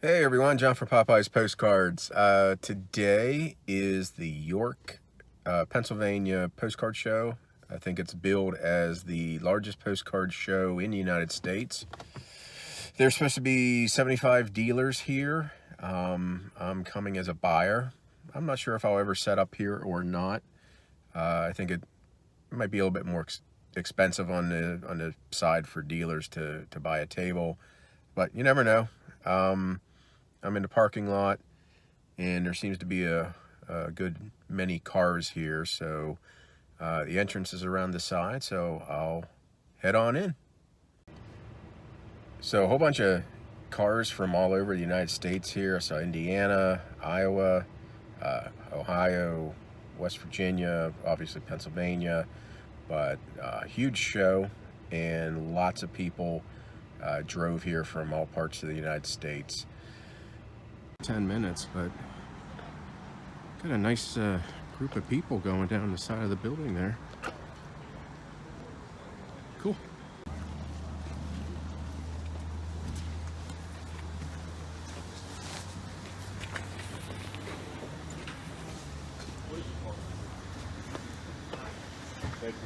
Hey everyone, John for Popeye's Postcards. Today is the York, Pennsylvania Postcard Show. I think it's billed as the largest postcard show in the United States. There's supposed to be 75 dealers here. I'm coming as a buyer. I'm not sure if I'll ever set up here or not. I think it might be a little bit more expensive on the side for dealers to buy a table, but you never know. I'm in the parking lot, and there seems to be a good many cars here, so the entrance is around the side, so I'll head on in. So a whole bunch of cars from all over the United States here. I saw Indiana, Iowa, Ohio, West Virginia, obviously Pennsylvania, but huge show, and lots of people drove here from all parts of the United States. 10 minutes, but got a nice group of people going down the side of the building there. Cool. Thank you.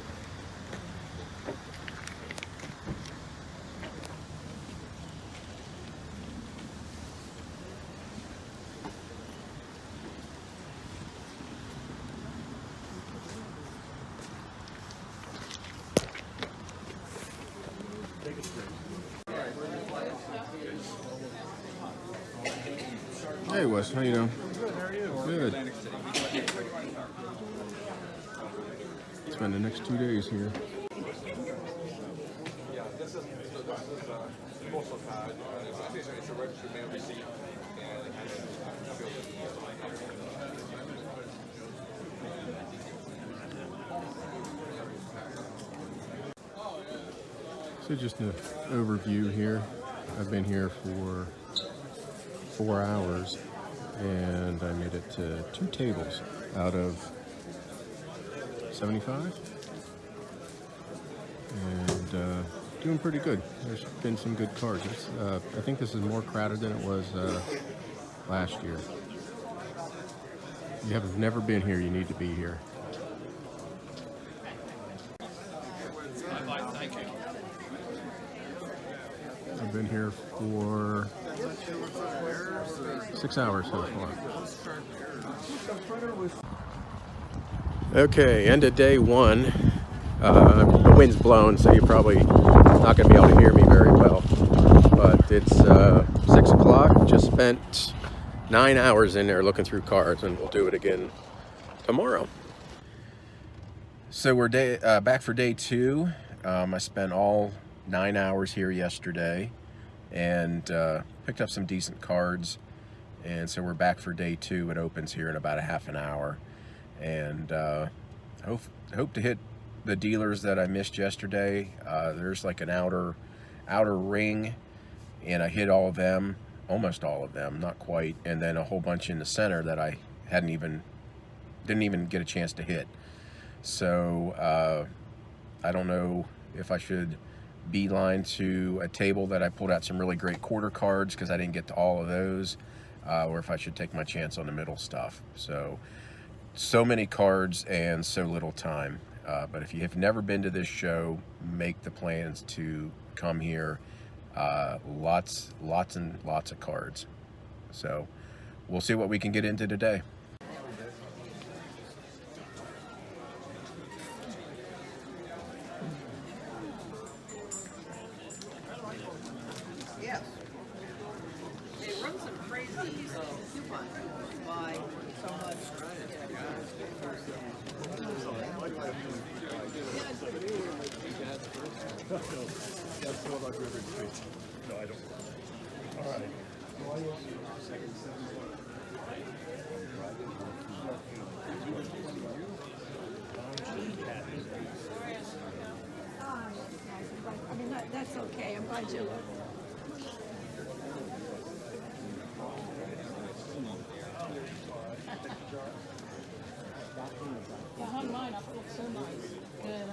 Hey Wes, how you doing? Good, how are you? Good. Spend the next 2 days here. Yeah, this is postal card. It's a registered mail receipt. So just an overview here. I've been here for 4 hours, and I made it to 2 tables out of 75, and doing pretty good. There's been some good cards. I think this is more crowded than it was last year. If you have never been here, you need to be here. I've been here for 6 hours so far. Okay, end of day one. The wind's blowing, so you're probably not going to be able to hear me very well. But it's 6 o'clock. Just spent 9 hours in there looking through cards, and we'll do it again tomorrow. So we're back for day two. I spent all 9 hours here yesterday and picked up some decent cards, and so we're back for day two. It opens here in about a half an hour, and hope to hit the dealers that I missed yesterday. There's like an outer ring, and I hit all of them, almost all of them, not quite, and then a whole bunch in the center that I didn't even get a chance to hit. So I don't know if I should beeline to a table that I pulled out some really great quarter cards because I didn't get to all of those, or if I should take my chance on the middle stuff. So many cards and so little time. But if you have never been to this show, make the plans to come here. Lots and lots of cards. So we'll see what we can get into today. Yes. They run some crazy coupons by so much. No, I don't. All right. I mean, that's okay. I'm glad you. Behind mine, I feel so nice. Good.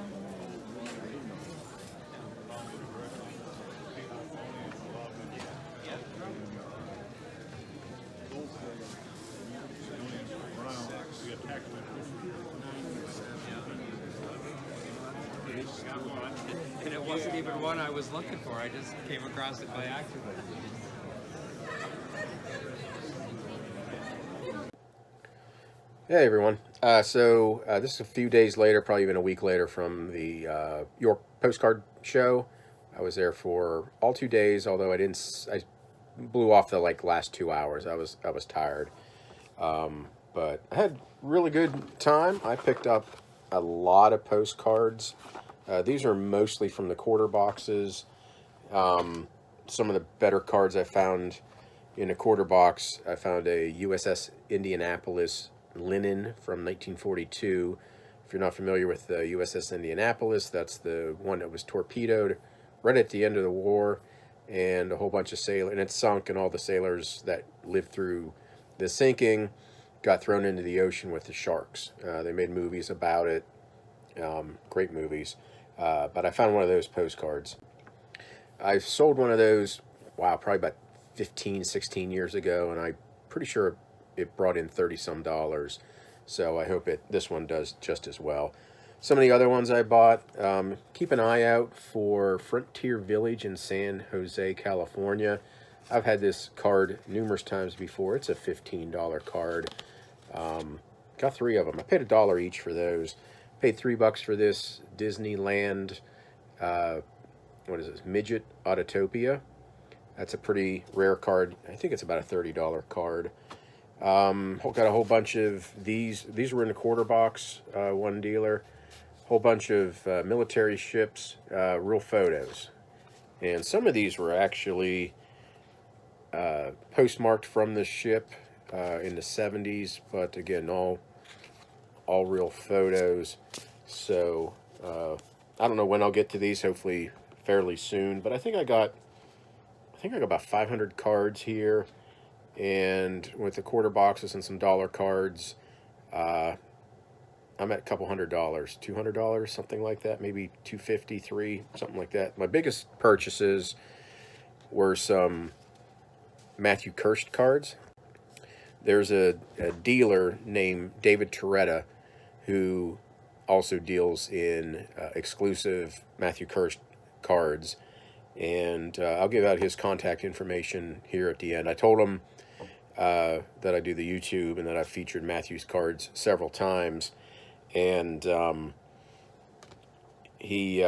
Got one, and it wasn't even one I was looking for. I just came across it by accident. Hey everyone. So this is a few days later, probably even a week later, from the York Postcard Show. I was there for all 2 days, although I blew off the last 2 hours. I was tired, but I had really good time. I picked up a lot of postcards. These are mostly from the quarter boxes. Some of the better cards I found in a quarter box. I found a USS Indianapolis linen from 1942. If you're not familiar with the USS Indianapolis, that's the one that was torpedoed right at the end of the war, and a whole bunch of sailors, and it sunk, and all the sailors that lived through the sinking got thrown into the ocean with the sharks. They made movies about it, great movies, but I found one of those postcards. I sold one of those, wow, probably about 15, 16 years ago, and I'm pretty sure it brought in $30-some. So I hope this one does just as well. Some of the other ones I bought, keep an eye out for Frontier Village in San Jose, California. I've had this card numerous times before. It's a $15 card. Got 3 of them. I paid $1 each for those. Paid $3 for this Disneyland, what is this, Midget Autopia. That's a pretty rare card. I think it's about a $30 card. Got a whole bunch of these. These were in the quarter box, one dealer. Whole bunch of military ships, real photos. And some of these were actually postmarked from the ship in the 70s, but again, all real photos. So I don't know when I'll get to these, hopefully fairly soon, but I think I got about 500 cards here, and with the quarter boxes and some dollar cards, I'm at a couple $100, $200, something like that, maybe $250, $300, something like that. My biggest purchases were some Matthew Kirscht cards. There's a dealer named David Torretta who also deals in exclusive Matthew Kirscht cards, and I'll give out his contact information here at the end. I told him that I do the YouTube and that I've featured Matthew's cards several times, and he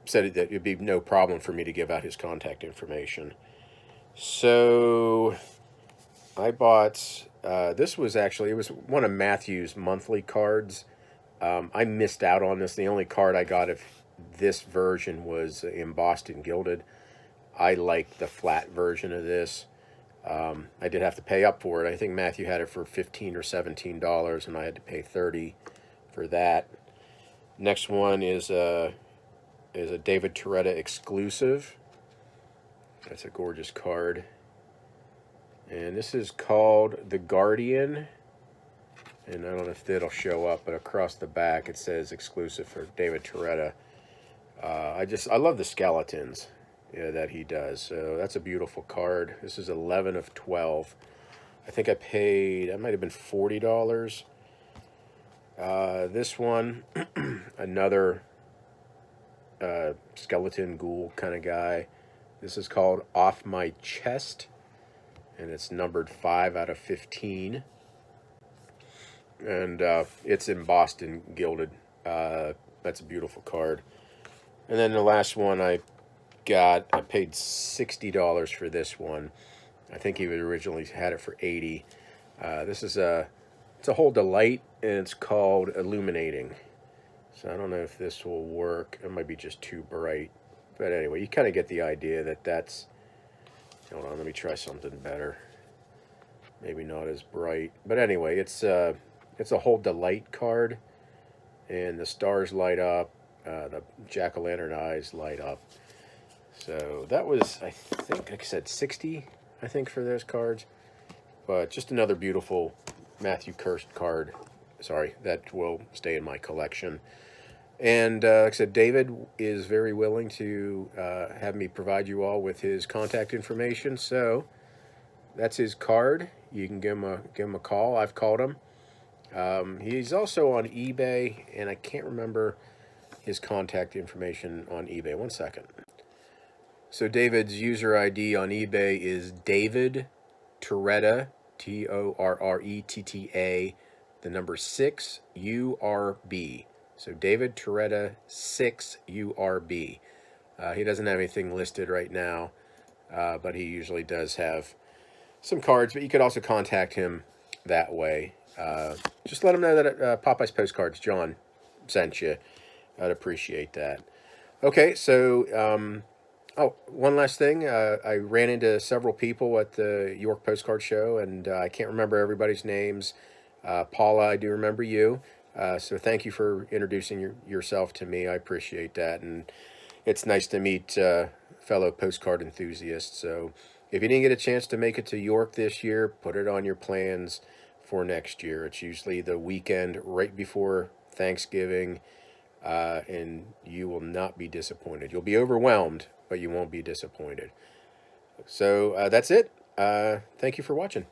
said that it'd be no problem for me to give out his contact information. So I bought, this was actually, it was one of Matthew's monthly cards. I missed out on this. The only card I got of this version was embossed and gilded. I like the flat version of this. I did have to pay up for it. I think Matthew had it for $15 or $17, and I had to pay $30 for that. Next one is a David Torretta exclusive. That's a gorgeous card. And this is called The Guardian. And I don't know if it'll show up, but across the back it says exclusive for David Torretta. I love the skeletons that he does. So that's a beautiful card. This is 11 of 12. I think I paid, that might have been $40. This one, another skeleton ghoul kind of guy. This is called Off My Chest, and it's numbered 5 out of 15. And it's embossed and gilded. That's a beautiful card. And then the last one I paid $60 for this one. I think he originally had it for $80. This is it's a whole delight, and it's called Illuminating. So I don't know if this will work. It might be just too bright. But anyway, you kind of get the idea that that's... Hold on, let me try something better. Maybe not as bright. But anyway, it's a whole delight card. And the stars light up. The jack-o'-lantern eyes light up. So that was, I think, like I said, $60, I think, for those cards. But just another beautiful Matthew Kirscht card. Sorry, that will stay in my collection. And like I said, David is very willing to have me provide you all with his contact information. So that's his card. you can give him a call. I've called him. He's also on eBay, and I can't remember his contact information on eBay. One second. So David's user ID on eBay is David Torretta, Torretta, the number 6 URB. So David Torretta 6 URB. He doesn't have anything listed right now, but he usually does have some cards. But you could also contact him that way. Just let him know that Popeye's Postcards, John, sent you. I'd appreciate that. Okay, so one last thing. I ran into several people at the York Postcard Show, and I can't remember everybody's names. Paula, I do remember you. So thank you for introducing yourself to me. I appreciate that, and it's nice to meet fellow postcard enthusiasts. So if you didn't get a chance to make it to York this year, put it on your plans for next year. It's usually the weekend right before Thanksgiving, and you will not be disappointed. You'll be overwhelmed, but you won't be disappointed. So that's it. Thank you for watching.